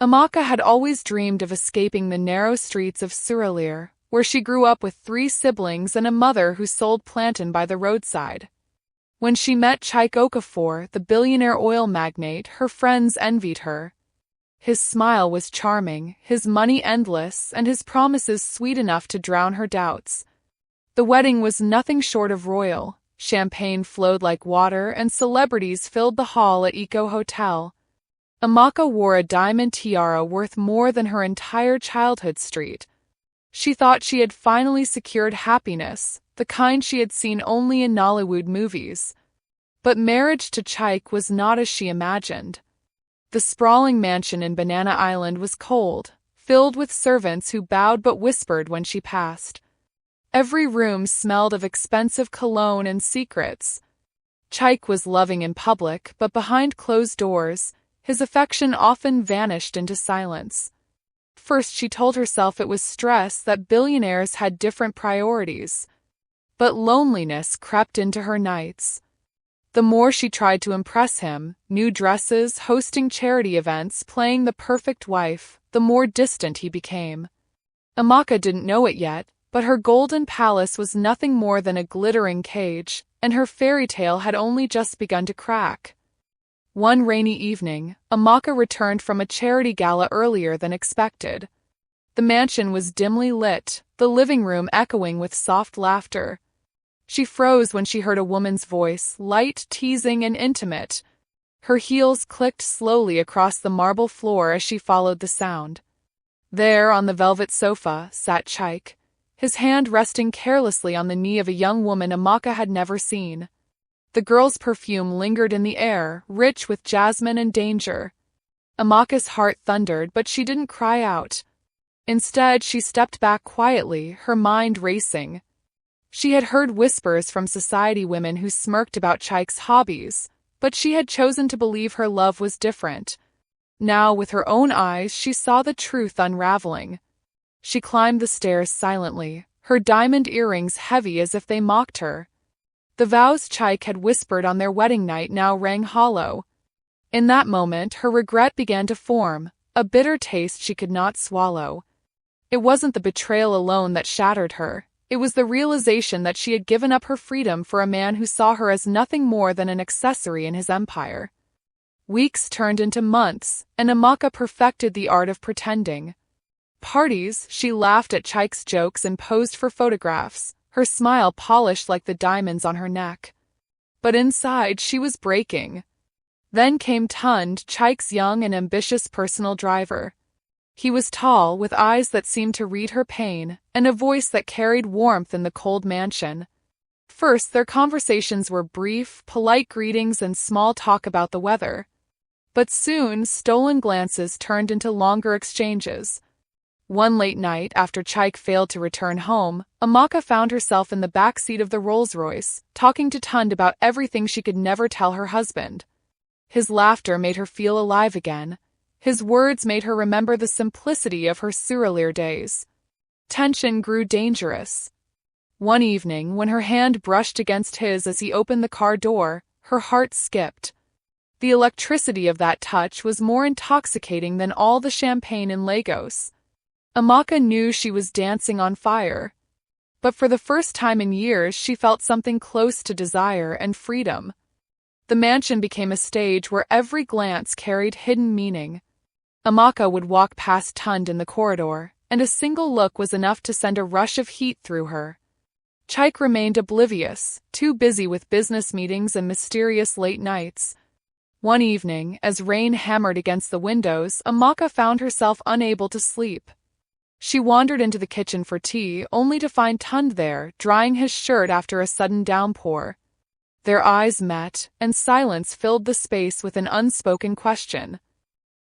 Amaka had always dreamed of escaping the narrow streets of Suralire, where she grew up with 3 siblings and a mother who sold plantain by the roadside. When she met Chike Okafor, the billionaire oil magnate, her friends envied her. His smile was charming, his money endless, and his promises sweet enough to drown her doubts. The wedding was nothing short of royal. Champagne flowed like water, and celebrities filled the hall at Eco Hotel. Amaka wore a diamond tiara worth more than her entire childhood street. She thought she had finally secured happiness, the kind she had seen only in Nollywood movies. But marriage to Chike was not as she imagined. The sprawling mansion in Banana Island was cold, filled with servants who bowed but whispered when she passed. Every room smelled of expensive cologne and secrets. Chike was loving in public, but behind closed doors, his affection often vanished into silence. First, she told herself it was stress, that billionaires had different priorities. But loneliness crept into her nights. The more she tried to impress him, new dresses, hosting charity events, playing the perfect wife, the more distant he became. Amaka didn't know it yet, but her golden palace was nothing more than a glittering cage, and her fairy tale had only just begun to crack. One rainy evening, Amaka returned from a charity gala earlier than expected. The mansion was dimly lit, the living room echoing with soft laughter. She froze when she heard a woman's voice, light, teasing, and intimate. Her heels clicked slowly across the marble floor as she followed the sound. There, on the velvet sofa, sat Chike, his hand resting carelessly on the knee of a young woman Amaka had never seen. The girl's perfume lingered in the air, rich with jasmine and danger. Amaka's heart thundered, but she didn't cry out. Instead, she stepped back quietly, her mind racing. She had heard whispers from society women who smirked about Chike's hobbies, but she had chosen to believe her love was different. Now, with her own eyes, she saw the truth unraveling. She climbed the stairs silently, her diamond earrings heavy as if they mocked her. The vows Chike had whispered on their wedding night now rang hollow. In that moment, her regret began to form, a bitter taste she could not swallow. It wasn't the betrayal alone that shattered her. It was the realization that she had given up her freedom for a man who saw her as nothing more than an accessory in his empire. Weeks turned into months, and Amaka perfected the art of pretending. Parties, she laughed at Chike's jokes and posed for photographs, her smile polished like the diamonds on her neck. But inside, she was breaking. Then came Tund, Chike's young and ambitious personal driver. He was tall, with eyes that seemed to read her pain, and a voice that carried warmth in the cold mansion. First, their conversations were brief, polite greetings and small talk about the weather. But soon, stolen glances turned into longer exchanges. One late night, after Chike failed to return home, Amaka found herself in the back seat of the Rolls-Royce, talking to Tund about everything she could never tell her husband. His laughter made her feel alive again. His words made her remember the simplicity of her Suralire days. Tension grew dangerous. One evening, when her hand brushed against his as he opened the car door, her heart skipped. The electricity of that touch was more intoxicating than all the champagne in Lagos. Amaka knew she was dancing on fire. But for the first time in years, she felt something close to desire and freedom. The mansion became a stage where every glance carried hidden meaning. Amaka would walk past Tund in the corridor, and a single look was enough to send a rush of heat through her. Chike remained oblivious, too busy with business meetings and mysterious late nights. One evening, as rain hammered against the windows, Amaka found herself unable to sleep. She wandered into the kitchen for tea, only to find Tund there, drying his shirt after a sudden downpour. Their eyes met, and silence filled the space with an unspoken question.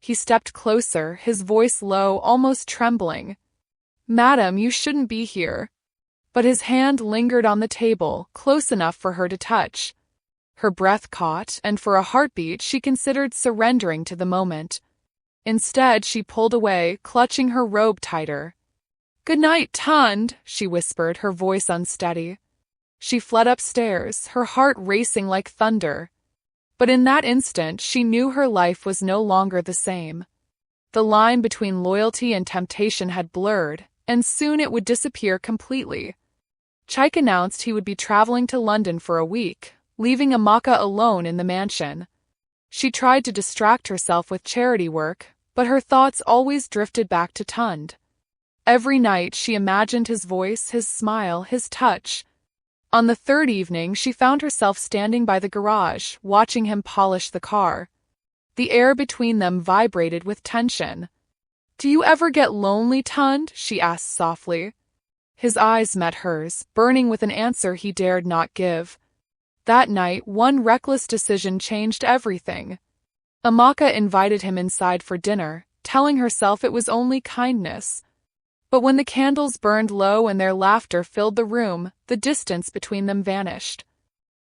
He stepped closer, his voice low, almost trembling. "Madam, you shouldn't be here." But his hand lingered on the table, close enough for her to touch. Her breath caught, and for a heartbeat she considered surrendering to the moment. Instead, she pulled away, clutching her robe tighter. "Good night, Tund," she whispered, her voice unsteady. She fled upstairs, her heart racing like thunder. But in that instant, she knew her life was no longer the same. The line between loyalty and temptation had blurred, and soon it would disappear completely. Chaik announced he would be traveling to London for a week, leaving Amaka alone in the mansion. She tried to distract herself with charity work, but her thoughts always drifted back to Tund. Every night she imagined his voice, his smile, his touch. On the third evening she found herself standing by the garage, watching him polish the car. The air between them vibrated with tension. "Do you ever get lonely, Tund?" she asked softly. His eyes met hers, burning with an answer he dared not give. That night, one reckless decision changed everything. Amaka invited him inside for dinner, telling herself it was only kindness. But when the candles burned low and their laughter filled the room, the distance between them vanished.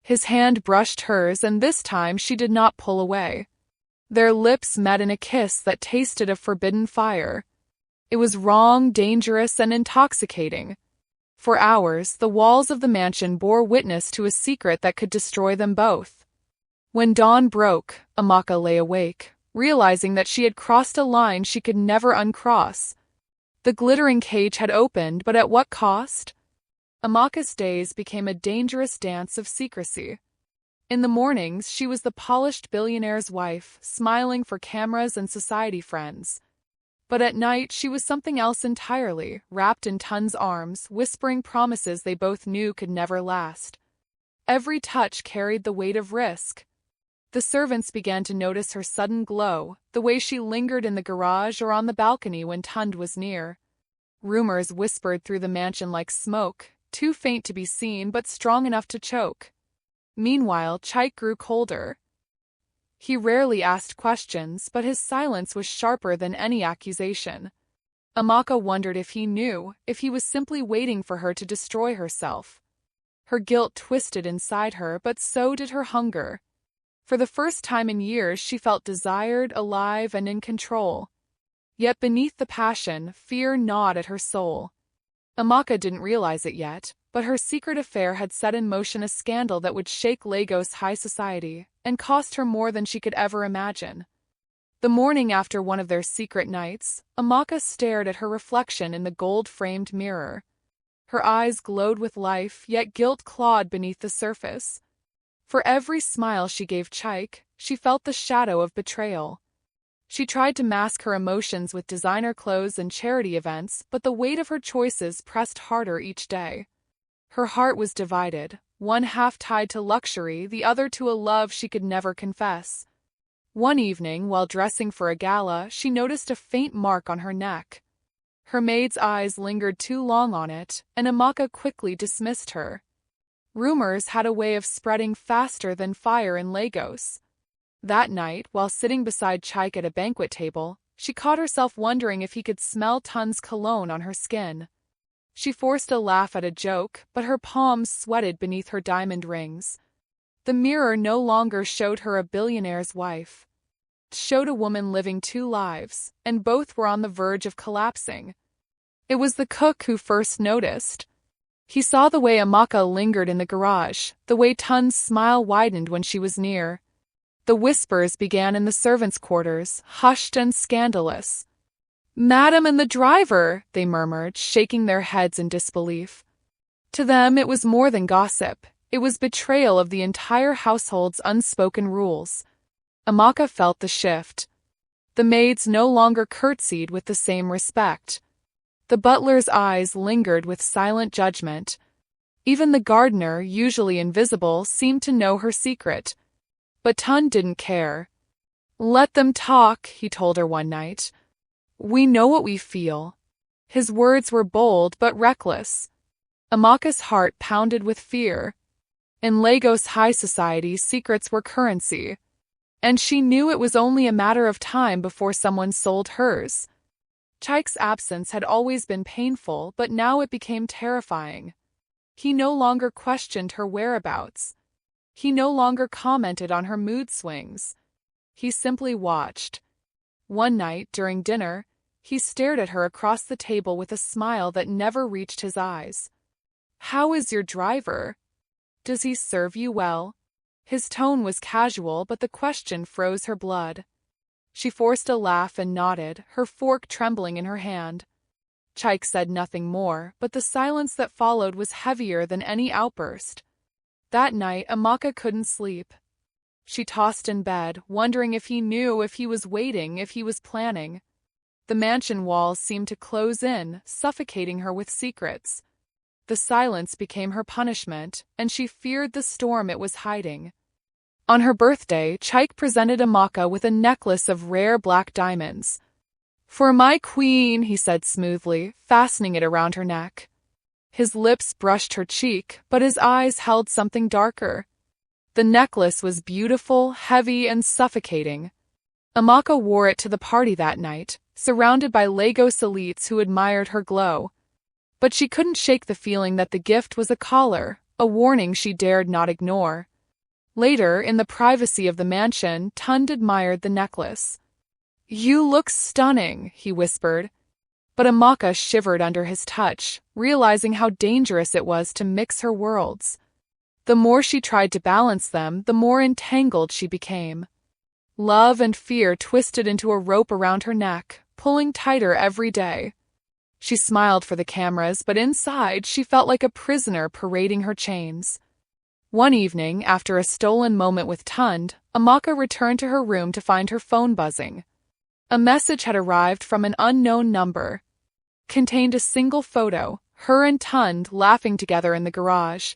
His hand brushed hers, and this time she did not pull away. Their lips met in a kiss that tasted of forbidden fire. It was wrong, dangerous, and intoxicating. For hours, the walls of the mansion bore witness to a secret that could destroy them both. When dawn broke, Amaka lay awake, realizing that she had crossed a line she could never uncross. The glittering cage had opened, but at what cost? Amaka's days became a dangerous dance of secrecy. In the mornings, she was the polished billionaire's wife, smiling for cameras and society friends. But at night, she was something else entirely, wrapped in Tund's arms, whispering promises they both knew could never last. Every touch carried the weight of risk. The servants began to notice her sudden glow, the way she lingered in the garage or on the balcony when Tund was near. Rumors whispered through the mansion like smoke, too faint to be seen but strong enough to choke. Meanwhile, Chaik grew colder. He rarely asked questions, but his silence was sharper than any accusation. Amaka wondered if he knew, if he was simply waiting for her to destroy herself. Her guilt twisted inside her, but so did her hunger. For the first time in years she felt desired, alive, and in control. Yet beneath the passion, fear gnawed at her soul. Amaka didn't realize it yet, but her secret affair had set in motion a scandal that would shake Lagos high society, and cost her more than she could ever imagine. The morning after one of their secret nights, Amaka stared at her reflection in the gold-framed mirror. Her eyes glowed with life, yet guilt clawed beneath the surface. For every smile she gave Chaik, she felt the shadow of betrayal. She tried to mask her emotions with designer clothes and charity events, but the weight of her choices pressed harder each day. Her heart was divided, one half tied to luxury, the other to a love she could never confess. One evening, while dressing for a gala, she noticed a faint mark on her neck. Her maid's eyes lingered too long on it, and Amaka quickly dismissed her. Rumors had a way of spreading faster than fire in Lagos. That night, while sitting beside Chaik at a banquet table, she caught herself wondering if he could smell Tund's cologne on her skin. She forced a laugh at a joke, but her palms sweated beneath her diamond rings. The mirror no longer showed her a billionaire's wife. It showed a woman living two lives, and both were on the verge of collapsing. It was the cook who first noticed. He saw the way Amaka lingered in the garage, the way Tund's smile widened when she was near. The whispers began in the servants' quarters, hushed and scandalous. "Madam and the driver," they murmured, shaking their heads in disbelief. To them it was more than gossip. It was betrayal of the entire household's unspoken rules. Amaka felt the shift. The maids no longer curtsied with the same respect. The butler's eyes lingered with silent judgment. Even the gardener, usually invisible, seemed to know her secret. But Tund didn't care. "Let them talk," he told her one night. "We know what we feel." His words were bold but reckless. Amaka's heart pounded with fear. In Lagos high society, secrets were currency. And she knew it was only a matter of time before someone sold hers. Chaik's absence had always been painful, but now it became terrifying. He no longer questioned her whereabouts. He no longer commented on her mood swings. He simply watched. One night, during dinner, he stared at her across the table with a smile that never reached his eyes. "How is your driver? Does he serve you well?" His tone was casual, but the question froze her blood. She forced a laugh and nodded, her fork trembling in her hand. Chaik said nothing more, but the silence that followed was heavier than any outburst. That night, Amaka couldn't sleep. She tossed in bed, wondering if he knew, if he was waiting, if he was planning. The mansion walls seemed to close in, suffocating her with secrets. The silence became her punishment, and she feared the storm it was hiding. On her birthday, Chaik presented Amaka with a necklace of rare black diamonds. "For my queen," he said smoothly, fastening it around her neck. His lips brushed her cheek, but his eyes held something darker. The necklace was beautiful, heavy, and suffocating. Amaka wore it to the party that night, surrounded by Lagos elites who admired her glow. But she couldn't shake the feeling that the gift was a collar, a warning she dared not ignore. Later, in the privacy of the mansion, Tund admired the necklace. "You look stunning," he whispered. But Amaka shivered under his touch, realizing how dangerous it was to mix her worlds. The more she tried to balance them, the more entangled she became. Love and fear twisted into a rope around her neck, pulling tighter every day. She smiled for the cameras, but inside she felt like a prisoner parading her chains. One evening, after a stolen moment with Tund, Amaka returned to her room to find her phone buzzing. A message had arrived from an unknown number. Contained a single photo, her and Tund laughing together in the garage.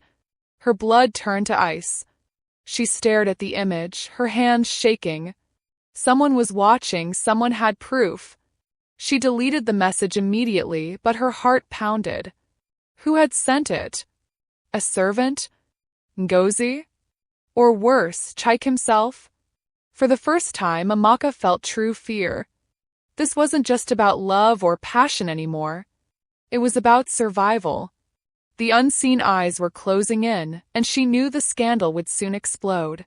Her blood turned to ice. She stared at the image, her hands shaking. Someone was watching, someone had proof. She deleted the message immediately, but her heart pounded. Who had sent it? A servant? Ngozi? Or worse, Chaik himself? For the first time, Amaka felt true fear. This wasn't just about love or passion anymore. It was about survival. The unseen eyes were closing in, and she knew the scandal would soon explode.